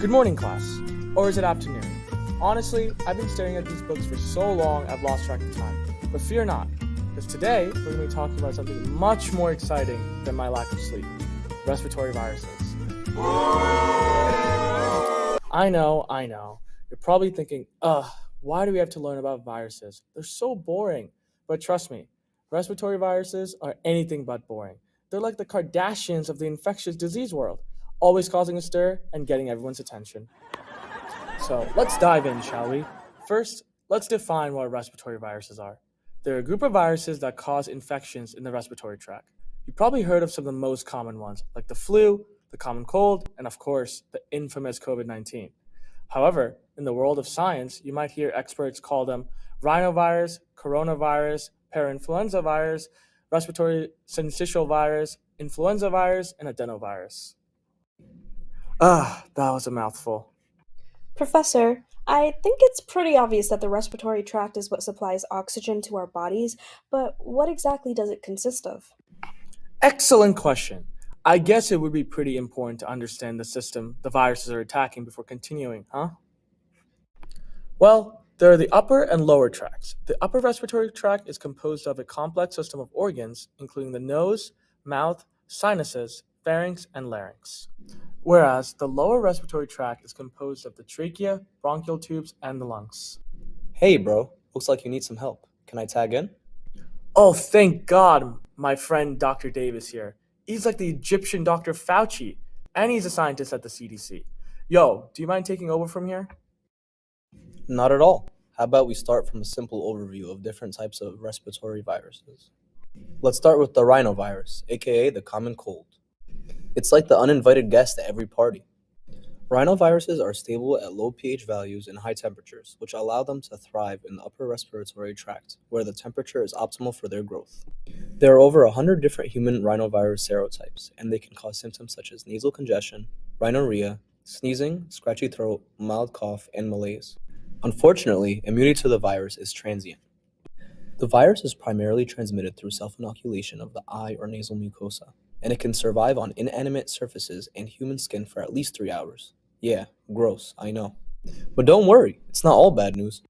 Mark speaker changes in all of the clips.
Speaker 1: Good morning, class. Or is it afternoon? Honestly, I've been staring at these books for so long I've lost track of time. But fear not, because today we're going to be talking about something much more exciting than my lack of sleep: respiratory viruses. I know. You're probably thinking, ugh, why do we have to learn about viruses? They're so boring. But trust me, respiratory viruses are anything but boring. They're like the Kardashians of the infectious disease world, always causing a stir and getting everyone's attention. So let's dive in, shall we? First, let's define what respiratory viruses are. They're a group of viruses that cause infections in the respiratory tract. You've probably heard of some of the most common ones, like the flu, the common cold, and of course, the infamous COVID 19. However, in the world of science, you might hear experts call them rhinovirus, coronavirus, parainfluenza virus, respiratory syncytial virus, influenza virus, and adenovirus. Ah, that was a mouthful.
Speaker 2: Professor, I think it's pretty obvious that the respiratory tract is what supplies oxygen to our bodies, but what exactly does it consist of?
Speaker 1: Excellent question. I guess it would be pretty important to understand the system the viruses are attacking before continuing, huh? Well, there are the upper and lower tracts. The upper respiratory tract is composed of a complex system of organs, including the nose, mouth, sinuses, pharynx, and larynx. Whereas the lower respiratory tract is composed of the trachea, bronchial tubes, and the lungs.
Speaker 3: Hey, bro. Looks like you need some help. Can I tag in?
Speaker 1: Oh, thank God, my friend Dr. Davis here. He's like the Egyptian Dr. Fauci, and he's a scientist at the CDC. Yo, do you mind taking over from here?
Speaker 3: Not at all. How about we start from a simple overview of different types of respiratory viruses? Let's start with the rhinovirus, aka the common cold. It's like the uninvited guest at every party. Rhinoviruses are stable at low pH values and high temperatures, which allow them to thrive in the upper respiratory tract, where the temperature is optimal for their growth. There are over 100 different human rhinovirus serotypes, and they can cause symptoms such as nasal congestion, rhinorrhea, sneezing, scratchy throat, mild cough, and malaise. Unfortunately, immunity to the virus is transient. The virus is primarily transmitted through self inoculation of the eye or nasal mucosa, and it can survive on inanimate surfaces and human skin for at least 3 hours. Yeah, gross, I know. But don't worry, it's not all bad news.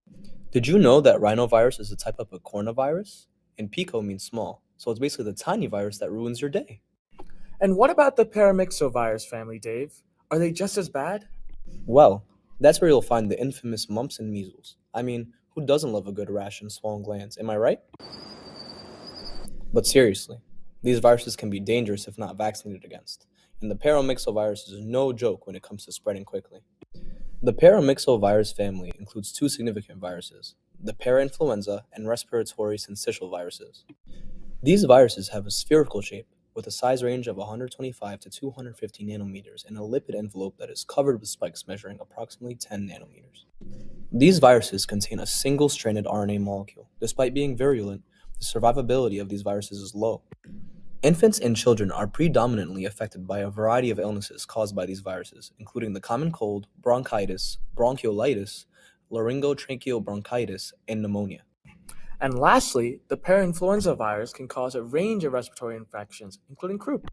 Speaker 3: Did you know that rhinovirus is a type of a coronavirus? And pico means small, so it's basically the tiny virus that ruins your day.
Speaker 1: And what about the paramyxovirus family, Dave? Are they just as bad?
Speaker 3: Well, that's where you'll find the infamous mumps and measles. I mean, who doesn't love a good rash and swollen glands, am I right? But seriously, these viruses can be dangerous if not vaccinated against, and the paramyxovirus is no joke when it comes to spreading quickly. The paramyxovirus family includes two significant viruses, the parainfluenza and respiratory syncytial viruses. These viruses have a spherical shape with a size range of 125 to 250 nanometers and a lipid envelope that is covered with spikes measuring approximately 10 nanometers. These viruses contain a single stranded RNA molecule. Despite being virulent, the survivability of these viruses is low. Infants and children are predominantly affected by a variety of illnesses caused by these viruses, including the common cold, bronchitis, bronchiolitis, laryngotracheobronchitis, and pneumonia.
Speaker 1: And lastly, the parainfluenza virus can cause a range of respiratory infections, including croup.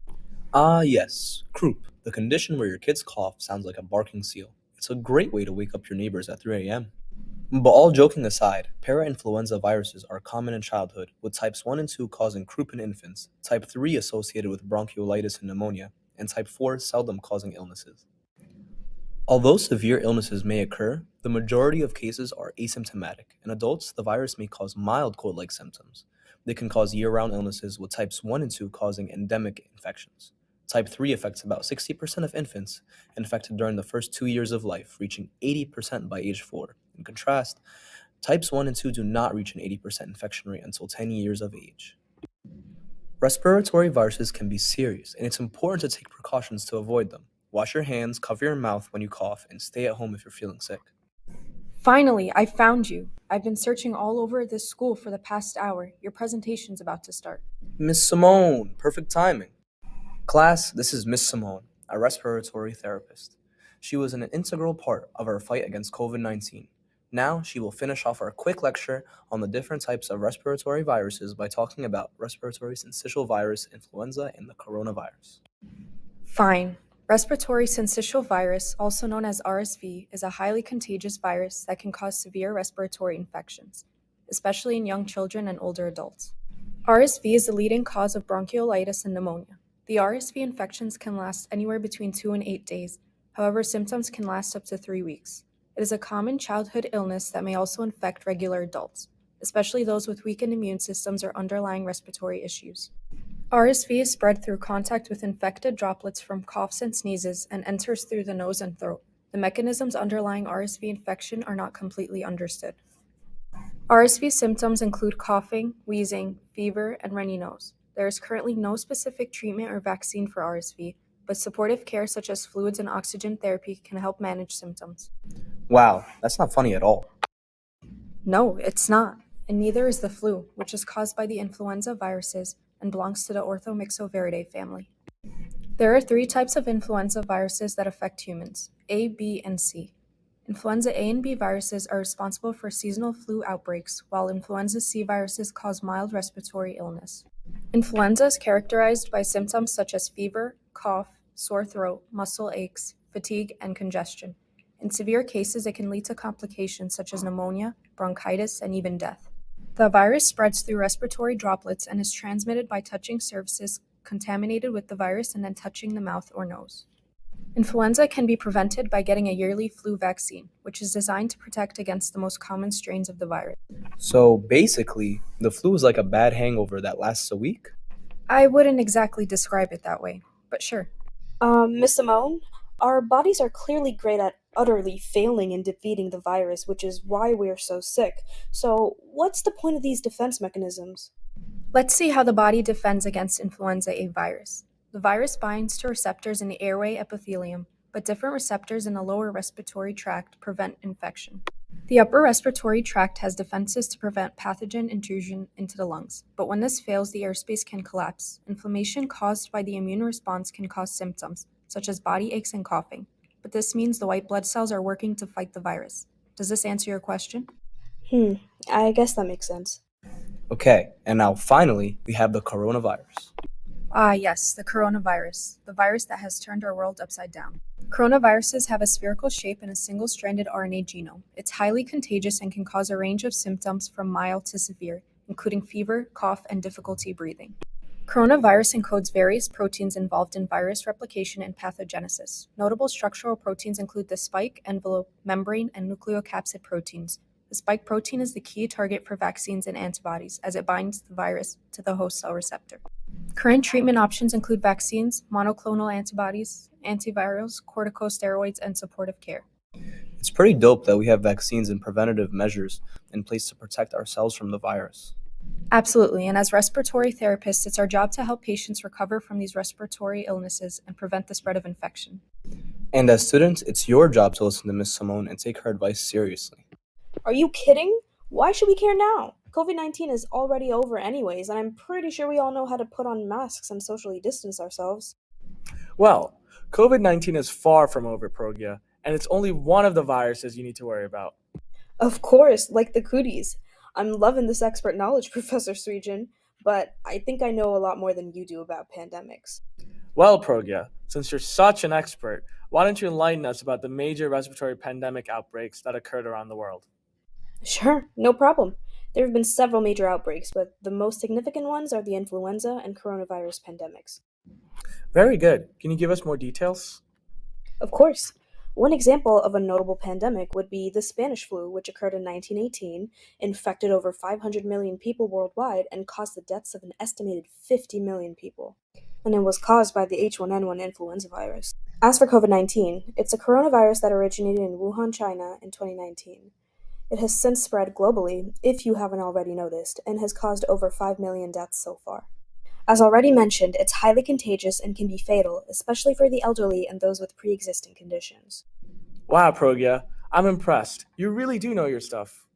Speaker 3: Ah, yes, croup, the condition where your kid's cough sounds like a barking seal. It's a great way to wake up your neighbors at 3 a.m. But all joking aside, parainfluenza viruses are common in childhood, with types 1 and 2 causing croup in infants, type 3 associated with bronchiolitis and pneumonia, and type 4 seldom causing illnesses. Although severe illnesses may occur, the majority of cases are asymptomatic. In adults, the virus may cause mild cold like symptoms. They can cause year round illnesses, with types 1 and 2 causing endemic infections. Type 3 affects about 60% of infants infected during the first 2 years of life, reaching 80% by age 4. In contrast, types 1 and 2 do not reach an 80% infection rate until 10 years of age. Respiratory viruses can be serious, and it's important to take precautions to avoid them. Wash your hands, cover your mouth when you cough, and stay at home if you're feeling sick.
Speaker 4: Finally, I found you. I've been searching all over this school for the past hour. Your presentation's about to start.
Speaker 3: Miss Simone, perfect timing. Class, this is Miss Simone, a respiratory therapist. She was an integral part of our fight against COVID 19. Now, she will finish off our quick lecture on the different types of respiratory viruses by talking about respiratory syncytial virus, influenza, and the coronavirus.
Speaker 4: Fine. Respiratory syncytial virus, also known as RSV, is a highly contagious virus that can cause severe respiratory infections, especially in young children and older adults. RSV is the leading cause of bronchiolitis and pneumonia. The RSV infections can last anywhere between 2 and 8 days. However, symptoms can last up to 3 weeks. It is a common childhood illness that may also infect regular adults, especially those with weakened immune systems or underlying respiratory issues. RSV is spread through contact with infected droplets from coughs and sneezes and enters through the nose and throat. The mechanisms underlying RSV infection are not completely understood. RSV symptoms include coughing, wheezing, fever, and runny nose. There is currently no specific treatment or vaccine for RSV, but supportive care such as fluids and oxygen therapy can help manage symptoms.
Speaker 3: Wow, that's not funny at all.
Speaker 4: No, it's not, and neither is the flu, which is caused by the influenza viruses and belongs to the Orthomyxoviridae family. There are 3 types of influenza viruses that affect humans: A, B, and C. Influenza A and B viruses are responsible for seasonal flu outbreaks, while influenza C viruses cause mild respiratory illness. Influenza is characterized by symptoms such as fever, cough, sore throat, muscle aches, fatigue, and congestion. In severe cases, it can lead to complications such as pneumonia, bronchitis, and even death. The virus spreads through respiratory droplets and is transmitted by touching surfaces contaminated with the virus and then touching the mouth or nose. Influenza can be prevented by getting a yearly flu vaccine, which is designed to protect against the most common strains of the virus.
Speaker 3: So basically, the flu is like a bad hangover that lasts a week?
Speaker 4: I wouldn't exactly describe it that way, but sure.
Speaker 2: Miss Simone, our bodies are clearly great at utterly failing in defeating the virus, which is why we're so sick. So, what's the point of these defense mechanisms?
Speaker 4: Let's see how the body defends against influenza A virus. The virus binds to receptors in the airway epithelium, but different receptors in the lower respiratory tract prevent infection. The upper respiratory tract has defenses to prevent pathogen intrusion into the lungs, but when this fails, the airspace can collapse. Inflammation caused by the immune response can cause symptoms, such as body aches and coughing, but this means the white blood cells are working to fight the virus. Does this answer your question?
Speaker 2: Hmm, I guess that makes sense.
Speaker 3: Okay, and now finally, we have the coronavirus.
Speaker 4: Ah, yes, the coronavirus, the virus that has turned our world upside down. Coronaviruses have a spherical shape and a single-stranded RNA genome. It's highly contagious and can cause a range of symptoms from mild to severe, including fever, cough, and difficulty breathing. Coronavirus encodes various proteins involved in virus replication and pathogenesis. Notable structural proteins include the spike, envelope, membrane, and nucleocapsid proteins. The spike protein is the key target for vaccines and antibodies, as it binds the virus to the host cell receptor. Current treatment options include vaccines, monoclonal antibodies, antivirals, corticosteroids, and supportive care.
Speaker 3: It's pretty dope that we have vaccines and preventative measures in place to protect ourselves from the virus.
Speaker 4: Absolutely, and as respiratory therapists, it's our job to help patients recover from these respiratory illnesses and prevent the spread of infection.
Speaker 3: And as students, it's your job to listen to Miss Simone and take her advice seriously.
Speaker 2: Are you kidding? Why should we care now? COVID-19 is already over, anyways, and I'm pretty sure we all know how to put on masks and socially distance ourselves.
Speaker 1: Well, COVID 19 is far from over, Progya, and it's only one of the viruses you need to worry about.
Speaker 2: Of course, like the cooties. I'm loving this expert knowledge, Professor Sweejan, but I think I know a lot more than you do about pandemics.
Speaker 1: Well, Progya, since you're such an expert, why don't you enlighten us about the major respiratory pandemic outbreaks that occurred around the world?
Speaker 2: Sure, no problem. There have been several major outbreaks, but the most significant ones are the influenza and coronavirus pandemics.
Speaker 1: Very good. Can you give us more details?
Speaker 2: Of course. One example of a notable pandemic would be the Spanish flu, which occurred in 1918, infected over 500 million people worldwide, and caused the deaths of an estimated 50 million people. And it was caused by the H1N1 influenza virus. As for COVID 19, it's a coronavirus that originated in Wuhan, China in 2019. It has since spread globally, if you haven't already noticed, and has caused over 5 million deaths so far. As already mentioned, it's highly contagious and can be fatal, especially for the elderly and those with pre-existing conditions.
Speaker 1: Wow, Progya, I'm impressed. You really do know your stuff.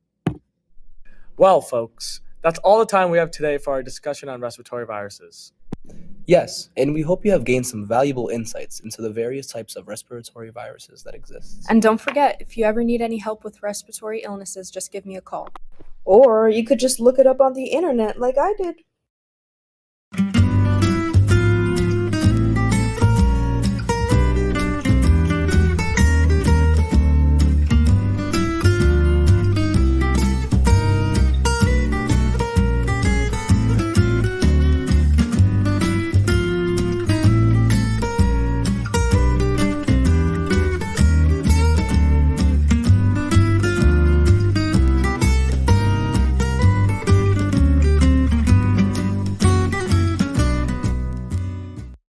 Speaker 1: Well, folks, that's all the time we have today for our discussion on respiratory viruses.
Speaker 3: Yes, and we hope you have gained some valuable insights into the various types of respiratory viruses that exist.
Speaker 4: And don't forget, if you ever need any help with respiratory illnesses, just give me a call.
Speaker 2: Or you could just look it up on the internet like I did.